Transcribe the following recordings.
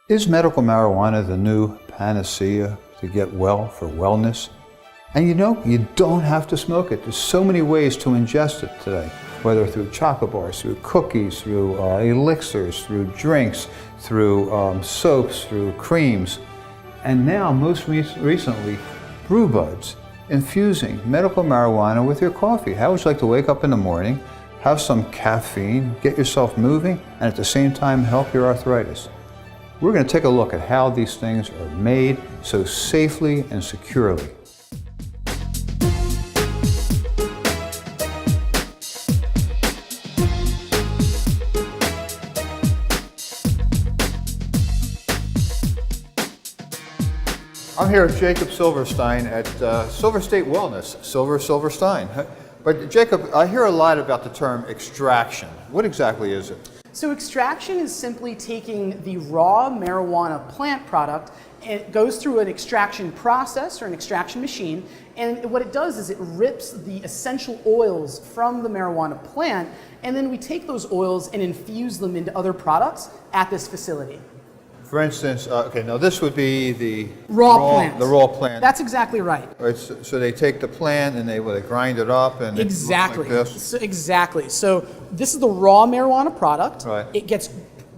Is medical marijuana the new panacea to get well for wellness? And you know, you don't have to smoke it. There's so many ways to ingest it today, whether through chocolate bars, through cookies, through elixirs, through drinks, through soaps, through creams. And now, most recently, Brewbuds, infusing medical marijuana with your coffee. How would you like to wake up in the morning, have some caffeine, get yourself moving, and at the same time help your arthritis? We're going to take a look at how these things are made so safely and securely. I'm here with Jacob Silverstein at Silver State Wellness, Silverstein. But Jacob, I hear a lot about the term extraction. What exactly is it? So extraction is simply taking the raw marijuana plant product, and it goes through an extraction process or an extraction machine, and what it does is it rips the essential oils from the marijuana plant, and then we take those oils and infuse them into other products at this facility. For instance, okay, now this would be the raw plant. The raw plant. That's exactly right. Right, so they take the plant and they grind it up and exactly. It looks like this. So, exactly. So this is the raw marijuana product. Right. It gets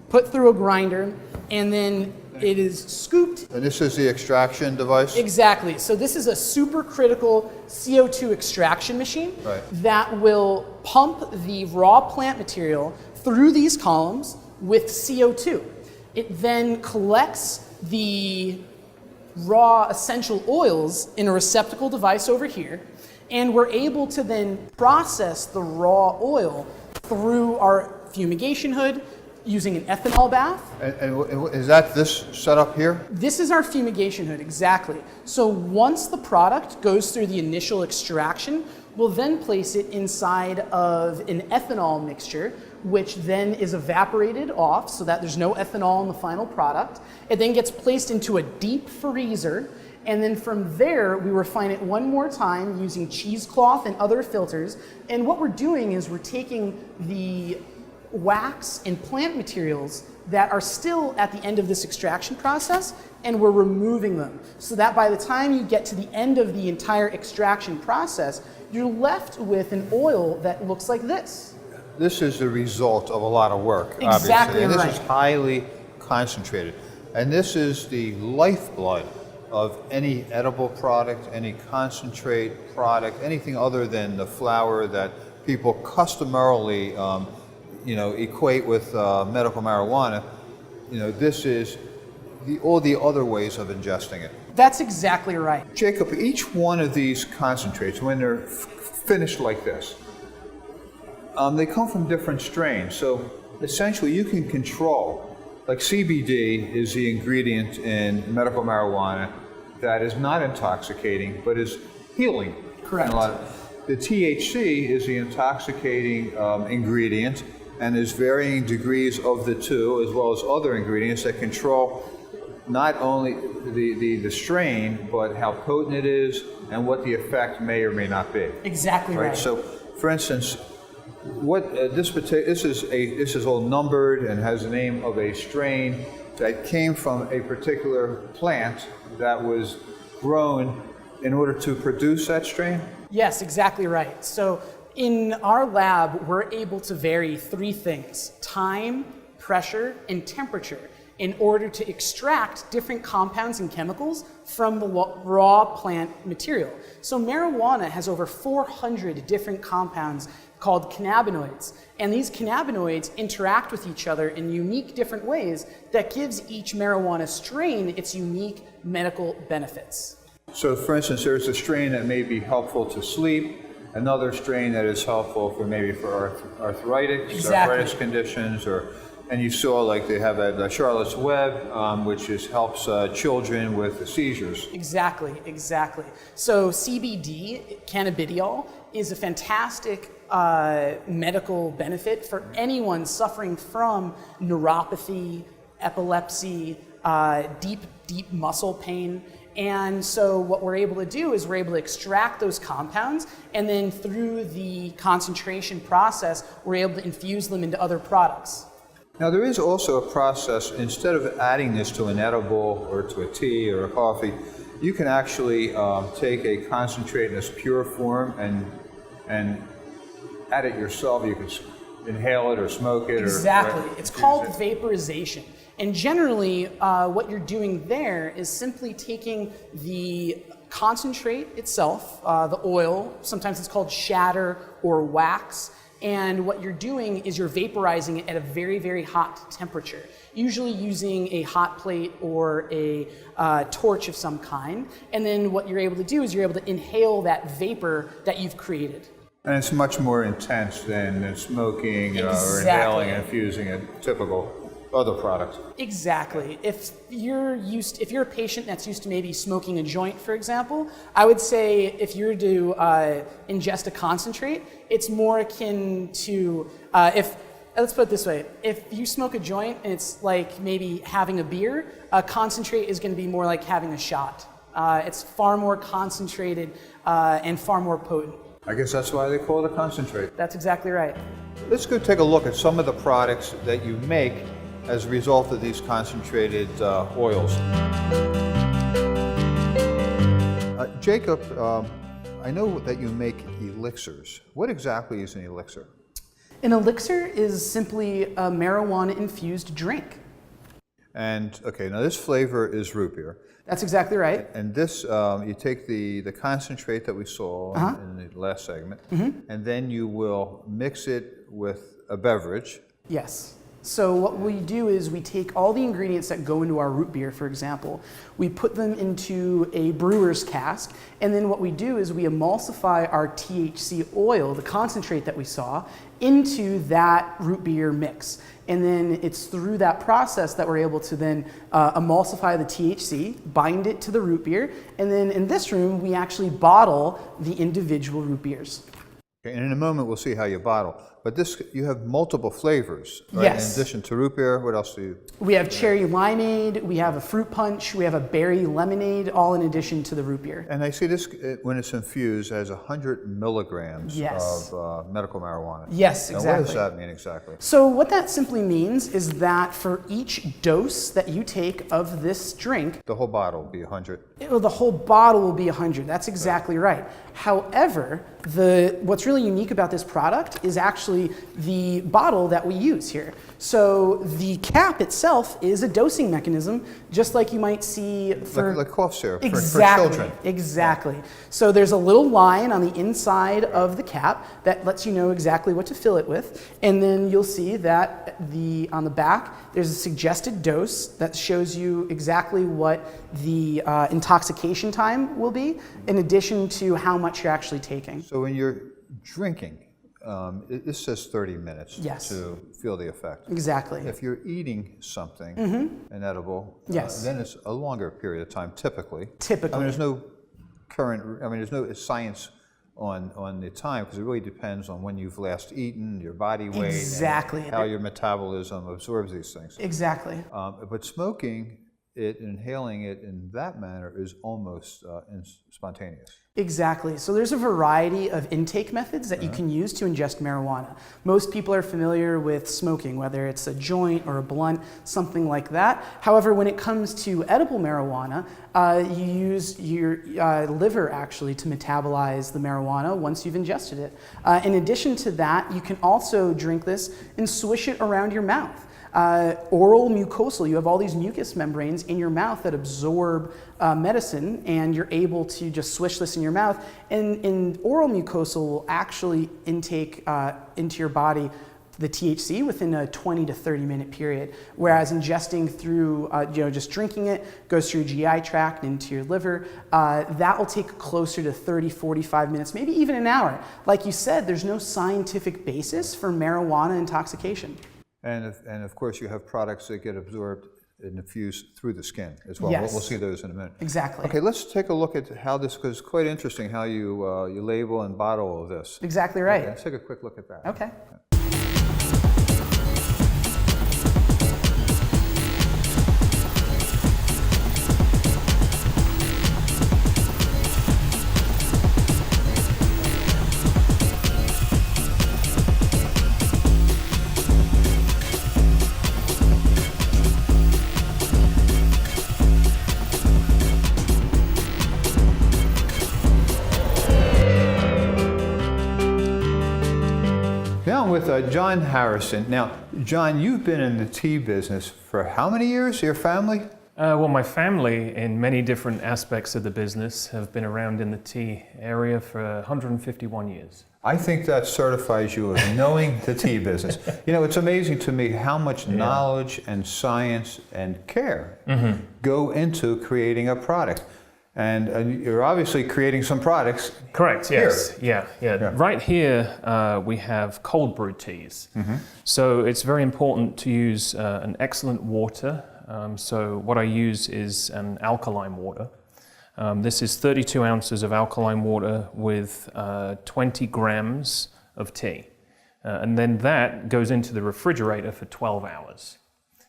put through a grinder and then it is scooped. And this is the extraction device? Exactly. So this is a supercritical CO2 extraction machine that will pump the raw plant material through these columns with CO2. It then collects the raw essential oils in a receptacle device over here, and we're able to then process the raw oil through our fumigation hood using an ethanol bath. And is that this setup here? This is our fumigation hood, exactly. So once the product goes through the initial extraction, we'll then place it inside of an ethanol mixture, which then is evaporated off so that there's no ethanol in the final product. It then gets placed into a deep freezer, and then from there we refine it one more time using cheesecloth and other filters. And what we're doing is we're taking the wax and plant materials that are still at the end of this extraction process, and we're removing them so that by the time you get to the end of the entire extraction process, you're left with an oil that looks like this. This is the result of a lot of work, exactly, obviously. And right. This is highly concentrated. And this is the lifeblood of any edible product, any concentrate product, anything other than the flower that people customarily equate with medical marijuana. This is all the other ways of ingesting it. That's exactly right. Jacob, each one of these concentrates, when they're finished like this, they come from different strains. So essentially you can control, like CBD is the ingredient in medical marijuana that is not intoxicating, but is healing. Correct. The THC is the intoxicating ingredient, and there's varying degrees of the two, as well as other ingredients that control not only the strain, but how potent it is and what the effect may or may not be. Exactly right. So, for instance, what this is all numbered and has the name of a strain that came from a particular plant that was grown in order to produce that strain? Yes, exactly right. So in our lab, we're able to vary three things: time, pressure, and temperature, in order to extract different compounds and chemicals from the raw plant material. So marijuana has over 400 different compounds called cannabinoids, and these cannabinoids interact with each other in unique different ways that gives each marijuana strain its unique medical benefits. So for instance, there's a strain that may be helpful to sleep, another strain that is helpful for arthritis conditions, and you saw like they have a Charlotte's Web, which helps children with seizures. Exactly. So CBD, cannabidiol, is a fantastic medical benefit for anyone suffering from neuropathy, epilepsy, deep muscle pain. And so what we're able to do is we're able to extract those compounds, and then through the concentration process, we're able to infuse them into other products. Now there is also a process, instead of adding this to an edible or to a tea or a coffee, you can actually take a concentrate in its pure form and add it yourself. You can inhale it or smoke it. Exactly. Or it's called vaporization. And generally, what you're doing there is simply taking the concentrate itself, the oil, sometimes it's called shatter or wax, and what you're doing is you're vaporizing it at a very, very hot temperature, usually using a hot plate or a torch of some kind. And then what you're able to do is you're able to inhale that vapor that you've created. And it's much more intense than smoking or inhaling and infusing a typical other products. Exactly. If you're a patient that's used to maybe smoking a joint, for example, I would say if you're to ingest a concentrate, it's more akin to let's put it this way: if you smoke a joint and it's like maybe having a beer, a concentrate is going to be more like having a shot. It's far more concentrated and far more potent. I guess that's why they call it a concentrate. That's exactly right. Let's go take a look at some of the products that you make as a result of these concentrated oils. Jacob, I know that you make elixirs. What exactly is an elixir? An elixir is simply a marijuana-infused drink. And, okay, now this flavor is root beer. That's exactly right. And this, you take the concentrate that we saw in the last segment, and then you will mix it with a beverage. Yes. So what we do is we take all the ingredients that go into our root beer, for example, we put them into a brewer's cask, and then what we do is we emulsify our THC oil, the concentrate that we saw, into that root beer mix. And then it's through that process that we're able to then emulsify the THC, bind it to the root beer, and then in this room we actually bottle the individual root beers. Okay, and in a moment we'll see how you bottle. But this, you have multiple flavors, right? Yes. In addition to root beer, what else do you? We have cherry limeade, we have a fruit punch, we have a berry lemonade, all in addition to the root beer. And I see this, when it's infused, has 100 milligrams Yes. of medical marijuana. Yes, Now, exactly. what does that mean exactly? So what that simply means is that for each dose that you take of this drink, The whole bottle will be 100. the whole bottle will be 100. That's exactly right. However, what's really unique about this product is actually the bottle that we use here. So the cap itself is a dosing mechanism, just like you might see for like cough syrup exactly, for children. Exactly. So there's a little line on the inside of the cap that lets you know exactly what to fill it with, and then you'll see that on the back there's a suggested dose that shows you exactly what the intoxication time will be, in addition to how much you're actually taking. So when you're drinking, this says 30 minutes Yes. to feel the effect. Exactly. If you're eating something, an edible, Yes. then it's a longer period of time, typically. Typically. I mean, there's no there's no science on the time, because it really depends on when you've last eaten, your body weight, Exactly. and how your metabolism absorbs these things. Exactly. But smoking it, inhaling it in that manner is almost spontaneous. Exactly. So there's a variety of intake methods that you can use to ingest marijuana. Most people are familiar with smoking, whether it's a joint or a blunt, something like that. However, when it comes to edible marijuana, you use your liver actually to metabolize the marijuana once you've ingested it. In addition to that, you can also drink this and swish it around your mouth. Oral mucosal, you have all these mucous membranes in your mouth that absorb medicine, and you're able to just swish this in your mouth. And oral mucosal will actually intake into your body the THC within a 20 to 30 minute period, whereas ingesting through, just drinking it, goes through your GI tract and into your liver, that will take closer to 30, 45 minutes, maybe even an hour. Like you said, there's no scientific basis for marijuana intoxication. And of course, you have products that get absorbed and infused through the skin as well. Yes. We'll see those in a minute. Exactly. Okay, let's take a look at how this, because it's quite interesting how you label and bottle all of this. Exactly right. Okay, let's take a quick look at that. Okay. with John Harrison. Now, John, you've been in the tea business for how many years? Your family? Well, my family, in many different aspects of the business, have been around in the tea area for 151 years. I think that certifies you as knowing the tea business. You know, it's amazing to me how much knowledge and science and care go into creating a product. And you're obviously creating some products. Correct, yes. Here. Yeah. Right here, we have cold brew teas. So it's very important to use an excellent water. So what I use is an alkaline water. This is 32 ounces of alkaline water with 20 grams of tea. And then that goes into the refrigerator for 12 hours.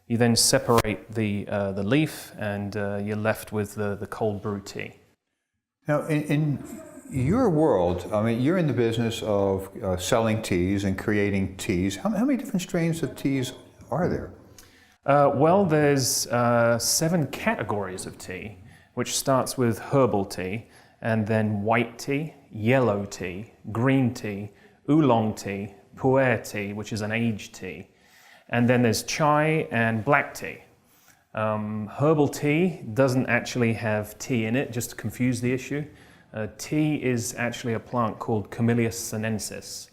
You then separate the leaf and you're left with the cold brew tea. Now, in your world, I mean, you're in the business of selling teas and creating teas. How many different strains of teas are there? Well, there's 7 categories of tea, which starts with herbal tea, and then white tea, yellow tea, green tea, oolong tea, pu'er tea, which is an aged tea. And then there's chai and black tea. Herbal tea doesn't actually have tea in it, just to confuse the issue. Tea is actually a plant called Camellia sinensis.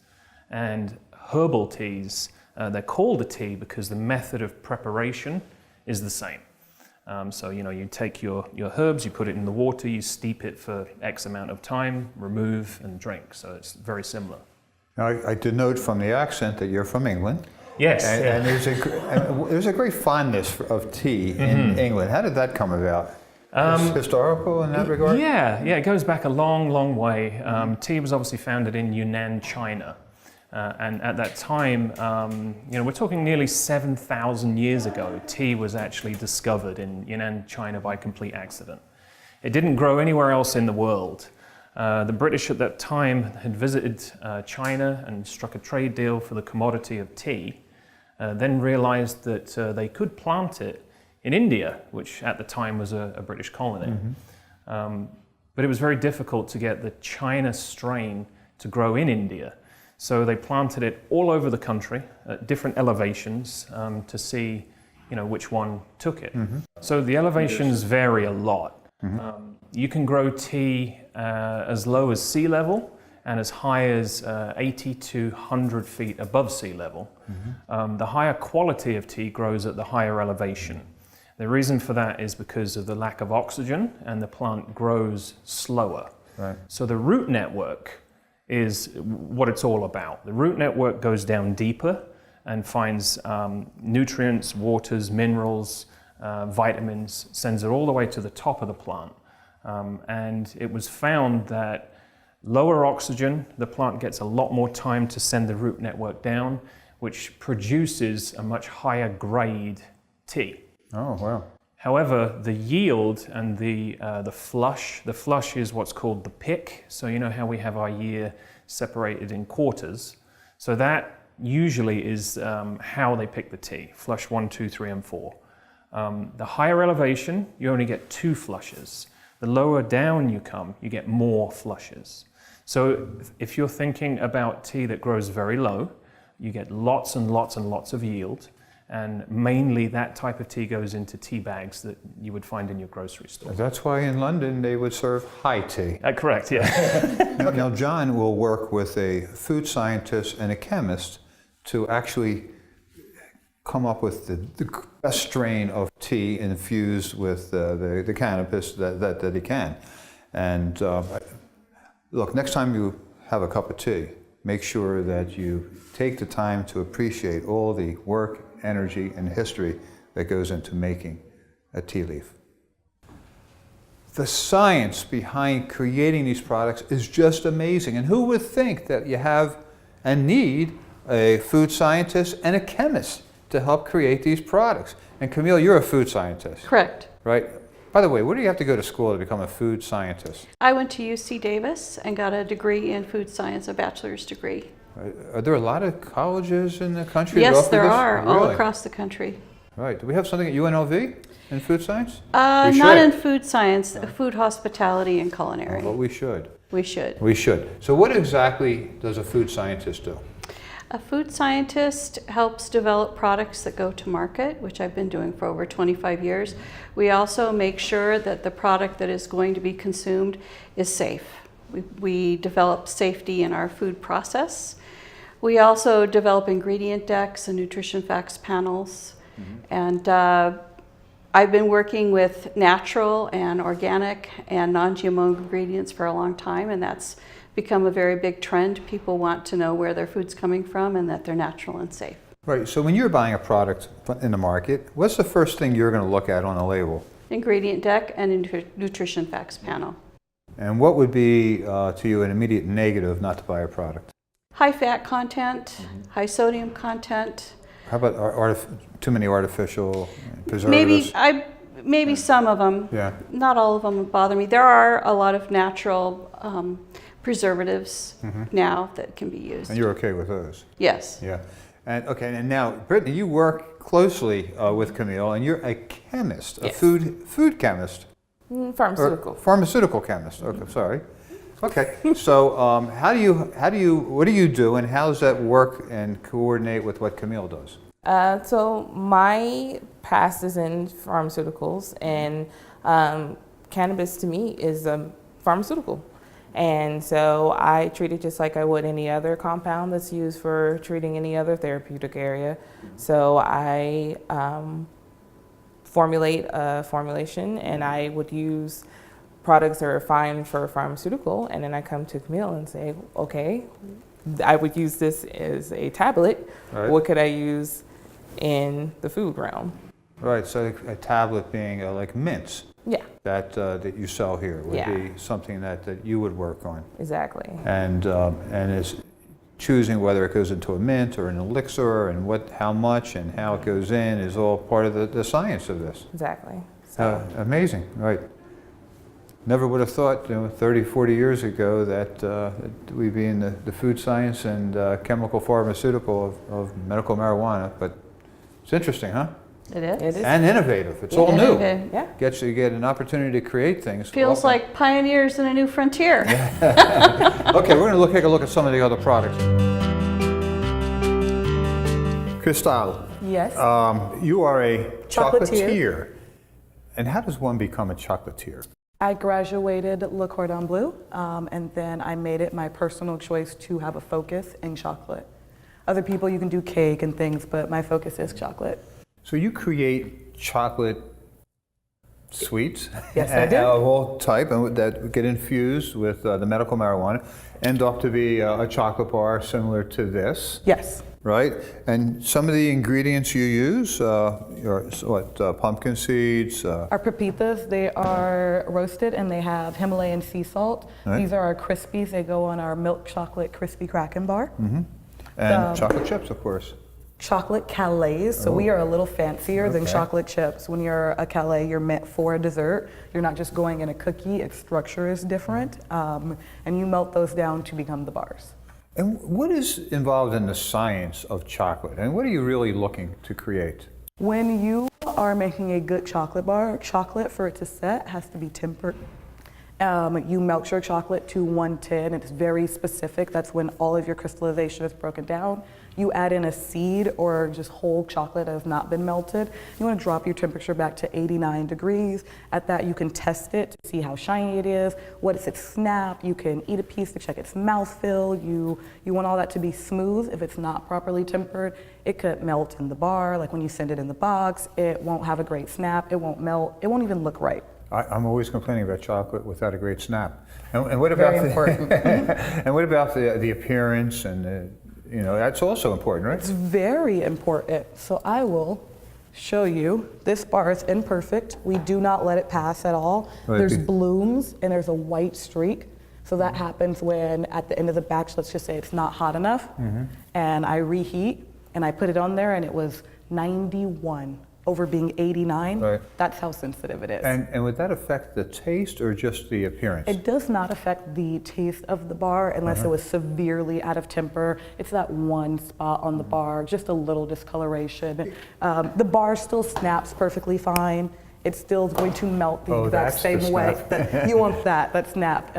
And herbal teas, they're called a tea because the method of preparation is the same. So, you know, you take your herbs, you put it in the water, you steep it for X amount of time, remove and drink. So it's very similar. Now, I did note from the accent that you're from England. Yes. And there's a great fondness of tea in England. How did that come about? Historical in that regard? Yeah, it goes back a long, long way. Tea was obviously founded in Yunnan, China. And at that time, you know, we're talking nearly 7,000 years ago, tea was actually discovered in Yunnan, China by complete accident. It didn't grow anywhere else in the world. The British at that time had visited China and struck a trade deal for the commodity of tea, then realized that they could plant it in India, which at the time was a British colony. But it was very difficult to get the China strain to grow in India. So they planted it all over the country at different elevations to see, you know, which one took it. So the elevations vary a lot. You can grow tea as low as sea level and as high as 80 to 100 feet above sea level. The higher quality of tea grows at the higher elevation. The reason for that is because of the lack of oxygen and the plant grows slower. Right. So the root network is what it's all about. The root network goes down deeper and finds nutrients, waters, minerals, vitamins, sends it all the way to the top of the plant. And it was found that lower oxygen, the plant gets a lot more time to send the root network down, which produces a much higher grade tea. Oh, wow. However, the yield and the flush is what's called the pick. So you know how we have our year separated in quarters. So that usually is how they pick the tea, flush 1, 2, 3, and 4. The higher elevation, you only get 2 flushes. The lower down you come, you get more flushes. So if you're thinking about tea that grows very low, you get lots and lots and lots of yield. And mainly that type of tea goes into tea bags that you would find in your grocery store. That's why in London they would serve high tea. Correct, yeah. Now, John will work with a food scientist and a chemist to actually come up with the best strain of tea infused with the cannabis that he can. And look, next time you have a cup of tea, make sure that you take the time to appreciate all the work, energy, and history that goes into making a tea leaf. The science behind creating these products is just amazing. And who would think that you have and need a food scientist and a chemist to help create these products? And Camille, you're a food scientist. Correct. Right? By the way, where do you have to go to school to become a food scientist? I went to UC Davis and got a degree in food science, a bachelor's degree. Are there a lot of colleges in the country? Yes, there are, all Really? across the country. Right. Do we have something at UNLV in food science? Not should. in food science, food hospitality and culinary. But we should. We should. We should. So what exactly does a food scientist do? A food scientist helps develop products that go to market, which I've been doing for over 25 years. We also make sure that the product that is going to be consumed is safe. We develop safety in our food process. We also develop ingredient decks and nutrition facts panels. And I've been working with natural and organic and non-GMO ingredients for a long time, and that's become a very big trend. People want to know where their food's coming from and that they're natural and safe. Right, so when you're buying a product in the market, what's the first thing you're going to look at on the label? Ingredient deck and nutrition facts panel. And what would be, to you, an immediate negative not to buy a product? High fat content, high sodium content. How about too many artificial preservatives? Maybe some of them. Yeah. Not all of them bother me. There are a lot of natural preservatives now that can be used. And you're okay with those? Yes. Yeah. And okay, and now, Brittany, you work closely with Camille, and you're a chemist, Yes. a food chemist. Pharmaceutical. Or pharmaceutical chemist. Okay, sorry. Okay. So, what do you do, and how does that work and coordinate with what Camille does? So my past is in pharmaceuticals, and cannabis to me is a pharmaceutical. And so I treat it just like I would any other compound that's used for treating any other therapeutic area. So I formulate a formulation, and I would use products that are fine for pharmaceutical, and then I come to Camille and say, okay, I would use this as a tablet. Right. What could I use in the food realm? Right. So a tablet being like mints Yeah, that you sell here would Yeah. be something that you would work on, exactly. and is choosing whether it goes into a mint or an elixir, and how much and how it goes in is all part of the science of this. Exactly. So, Amazing, right. Never would have thought, 30, 40 years ago that we'd be in the food science and chemical pharmaceutical of medical marijuana, but it's interesting, huh? It is. it is. And innovative, it's all new. Okay. Yeah. You get an opportunity to create things. Feels like pioneers in a new frontier. Okay, we're going to take a look at some of the other products. Cristal, Yes. you are a Chocolatier. chocolatier. And how does one become a chocolatier? I graduated Le Cordon Bleu, and then I made it my personal choice to have a focus in chocolate. Other people, you can do cake and things, but my focus is chocolate. So you create chocolate sweets Yes, I do. of all type, and that get infused with the medical marijuana, end up to be a chocolate bar similar to this, Yes. right? And some of the ingredients you use are pumpkin seeds. Our pepitas, they are roasted and they have Himalayan sea salt. Right. These are our crispies. They go on our milk chocolate crispy Kraken bar. And chocolate chips, of course. Chocolate Calais, so we are a little fancier than Okay. chocolate chips. When you're a Calais, you're meant for a dessert. You're not just going in a cookie, its structure is different. And you melt those down to become the bars. And what is involved in the science of chocolate? And what are you really looking to create? When you are making a good chocolate bar, chocolate for it to set has to be tempered. You melt your chocolate to 110. It's very specific. That's when all of your crystallization is broken down. You add in a seed or just whole chocolate that has not been melted. You want to drop your temperature back to 89 degrees. At that, you can test it to see how shiny it is. What is its snap? You can eat a piece to check its mouthfeel. You want all that to be smooth. If it's not properly tempered, it could melt in the bar. Like when you send it in the box, it won't have a great snap. It won't melt. It won't even look right. I'm always complaining about chocolate without a great snap. And what about Very important. And what about the appearance and that's also important, right? It's very important. So I will show you. This bar is imperfect. We do not let it pass at all. Right. There's blooms and there's a white streak. So that happens when at the end of the batch, let's just say it's not hot enough, and I reheat and I put it on there and it was 91 over being 89. Right. That's how sensitive it is. And would that affect the taste or just the appearance? It does not affect the taste of the bar unless it was severely out of temper. It's that one spot on the bar, just a little discoloration. The bar still snaps perfectly fine. It's still going to melt the exact that's the same way. snap. You want that snap.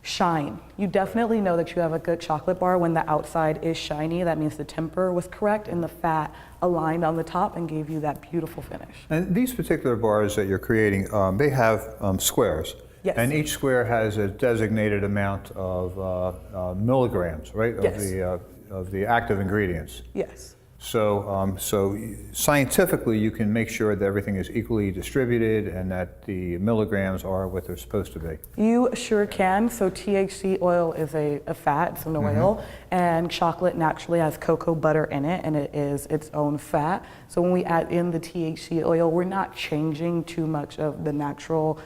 Shine. You definitely know that you have a good chocolate bar when the outside is shiny. That means the temper was correct and the fat aligned on the top and gave you that beautiful finish. And these particular bars that you're creating, they have squares. Yes. And each square has a designated amount of milligrams, right? Yes. Of the active ingredients. Yes. So, so scientifically, you can make sure that everything is equally distributed and that the milligrams are what they're supposed to be. You sure can. So THC oil is a fat, it's an oil, and chocolate naturally has cocoa butter in it, and it is its own fat. So when we add in the THC oil, we're not changing too much of the natural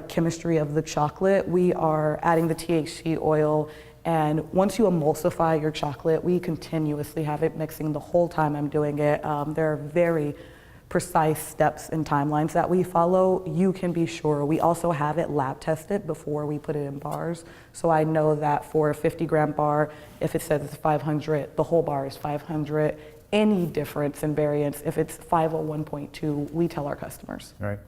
chemistry of the chocolate. We are adding the THC oil, and once you emulsify your chocolate, we continuously have it mixing the whole time I'm doing it. There are very precise steps and timelines that we follow. You can be sure. We also have it lab tested before we put it in bars. So I know that for a 50-gram bar, if it says it's 500, the whole bar is 500. Any difference in variance, if it's 501.2, we tell our customers. Right.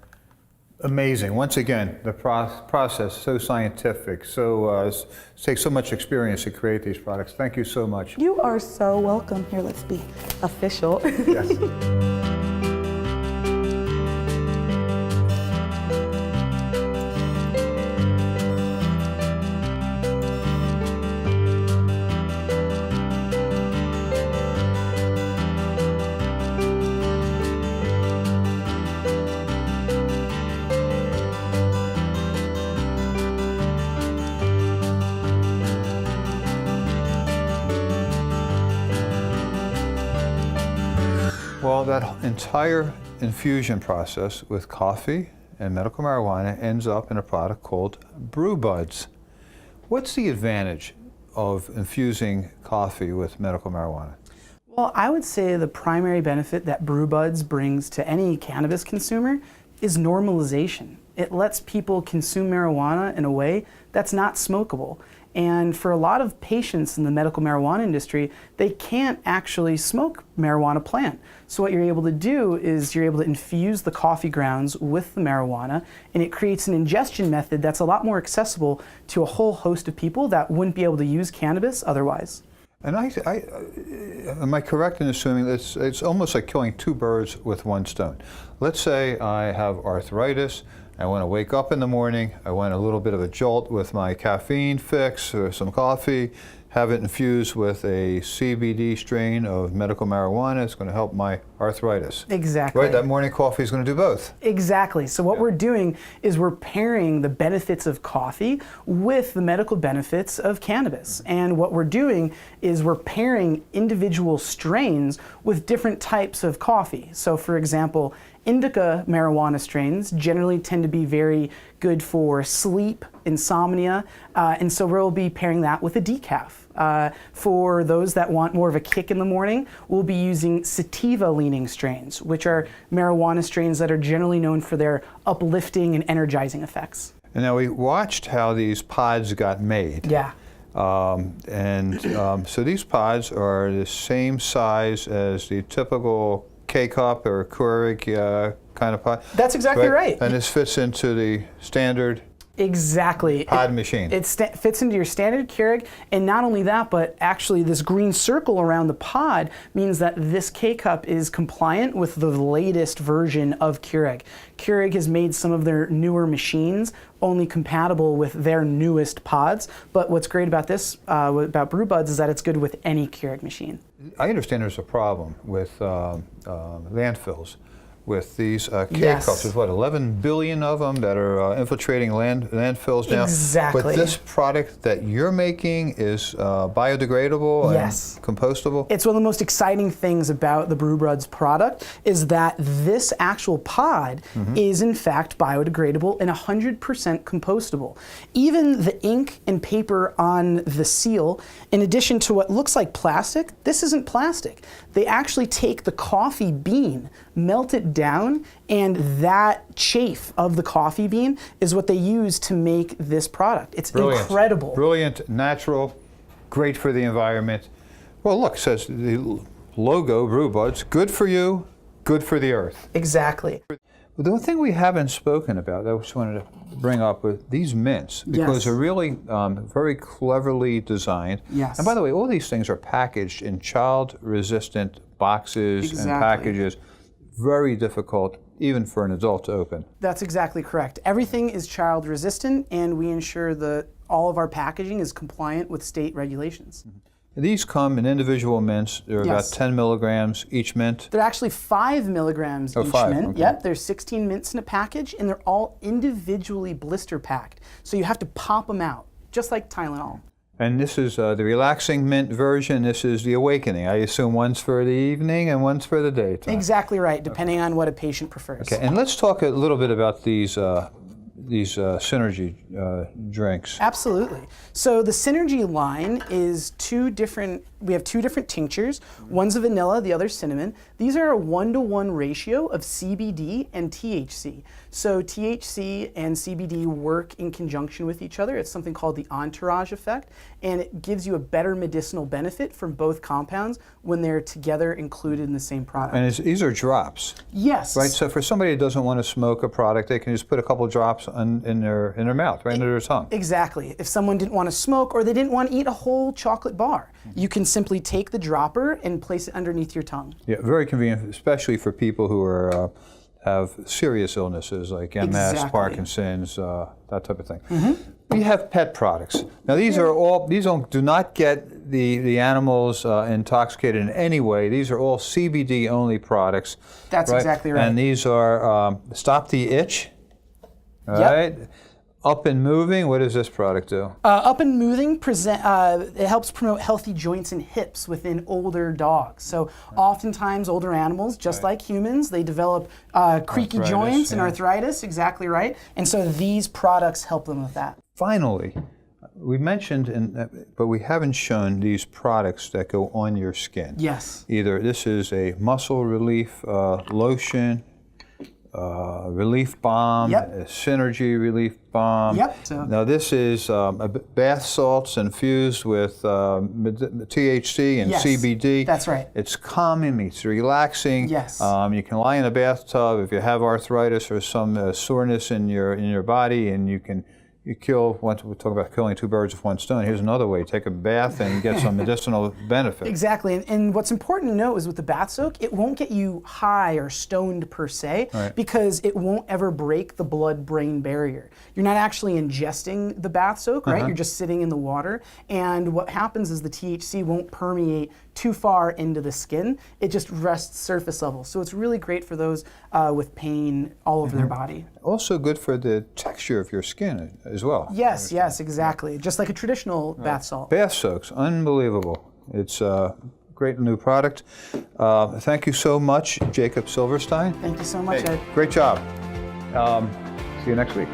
Amazing. Once again, the process so scientific, so takes so much experience to create these products. Thank you so much. You are so welcome. Here, let's be official. Yes. Well, that entire infusion process with coffee and medical marijuana ends up in a product called Brewbuds. What's the advantage of infusing coffee with medical marijuana? Well, I would say the primary benefit that Brewbuds brings to any cannabis consumer is normalization. It lets people consume marijuana in a way that's not smokable. And for a lot of patients in the medical marijuana industry, they can't actually smoke marijuana plant. So what you're able to do is you're able to infuse the coffee grounds with the marijuana, and it creates an ingestion method that's a lot more accessible to a whole host of people that wouldn't be able to use cannabis otherwise. And am I correct in assuming that it's almost like killing two birds with one stone? Let's say I have arthritis. I want to wake up in the morning, I want a little bit of a jolt with my caffeine fix or some coffee, have it infused with a CBD strain of medical marijuana. It's going to help my arthritis. Exactly. Right, that morning coffee is going to do both. Exactly. So what we're doing is we're pairing the benefits of coffee with the medical benefits of cannabis. And what we're doing is we're pairing individual strains with different types of coffee. So for example, indica marijuana strains generally tend to be very good for sleep, insomnia, and so we'll be pairing that with a decaf. For those that want more of a kick in the morning, we'll be using sativa-leaning strains, which are marijuana strains that are generally known for their uplifting and energizing effects. And now we watched how these pods got made. Yeah. So these pods are the same size as the typical K-cup or Keurig kind of pod. That's exactly right. And this fits into the standard Exactly. pod machine. It fits into your standard Keurig, and not only that, but actually this green circle around the pod means that this K-Cup is compliant with the latest version of Keurig. Keurig has made some of their newer machines only compatible with their newest pods, but what's great about this, about Brewbuds, is that it's good with any Keurig machine. I understand there's a problem with landfills. With these K-cups, Yes. there's what, 11 billion of them that are infiltrating landfills now? Exactly. But this product that you're making is biodegradable Yes. and compostable? It's one of the most exciting things about the Brewbuds product is that this actual pod is in fact biodegradable and 100% compostable. Even the ink and paper on the seal, in addition to what looks like plastic, this isn't plastic. They actually take the coffee bean, melt it down, and that chaff of the coffee bean is what they use to make this product. It's incredible. Brilliant, natural, great for the environment. Well, look, it says the logo, Brewbuds, good for you, good for the earth. Exactly. The one thing we haven't spoken about that I just wanted to bring up with these mints, because Yes. they're really very cleverly designed. Yes. And by the way, all these things are packaged in child-resistant boxes and Exactly. packages. Very difficult, even for an adult to open. That's exactly correct. Everything is child resistant, and we ensure that all of our packaging is compliant with state regulations. These come in individual mints. They're Yes. about 10 milligrams each mint. They're actually 5 milligrams Oh, each 5, mint. okay. Yep, there's 16 mints in a package, and they're all individually blister packed. So you have to pop them out, just like Tylenol. And this is the relaxing mint version. This is the awakening. I assume one's for the evening and one's for the daytime. Exactly right, depending on what a patient prefers. Okay, and let's talk a little bit about these synergy drinks. Absolutely. So the Synergy line is we have two different tinctures. One's a vanilla, the other's cinnamon. These are a 1-to-1 ratio of CBD and THC. So THC and CBD work in conjunction with each other. It's something called the entourage effect, and it gives you a better medicinal benefit from both compounds when they're together included in the same product. And these are drops, Yes. right? So for somebody who doesn't want to smoke a product, they can just put a couple drops in their mouth, right under their tongue. Exactly. If someone didn't want to smoke or they didn't want to eat a whole chocolate bar, you can simply take the dropper and place it underneath your tongue. Yeah, very convenient, especially for people who are have serious illnesses like MS, Exactly. Parkinson's, that type of thing. We have pet products. Now these do not get the animals intoxicated in any way. These are all CBD only products. That's exactly right. And these are Stop the Itch. All Yep. right. Up and Moving. What does this product do? Up and Moving it helps promote healthy joints and hips within older dogs. So oftentimes older animals, just like humans, they develop creaky Arthritis, joints and yeah. arthritis, exactly right. And so these products help them with that. Finally, we mentioned, but we haven't shown these products that go on your skin. Yes. Either this is a muscle relief lotion, relief balm, Yep. a synergy relief balm. Yep. So- Now this is bath salts infused with THC and Yes, CBD. that's right. It's calming, it's relaxing. Yes. You can lie in a bathtub if you have arthritis or some soreness in your body, and you kill. Once we talk about killing two birds with one stone. Here's another way: take a bath and get some medicinal benefit. Exactly, and what's important to note is with the bath soak, it won't get you high or stoned per se, Right. because it won't ever break the blood-brain barrier. You're not actually ingesting the bath soak, right? You're just sitting in the water, and what happens is the THC won't permeate too far into the skin. It just rests surface level. So it's really great for those with pain all over their body. Also good for the texture of your skin as well. Yes, exactly. Just like a traditional bath salt. Bath soaks, unbelievable. It's a great new product. Thank you so much, Jacob Silverstein. Thank you so much, Hey, Ed. great job. See you next week.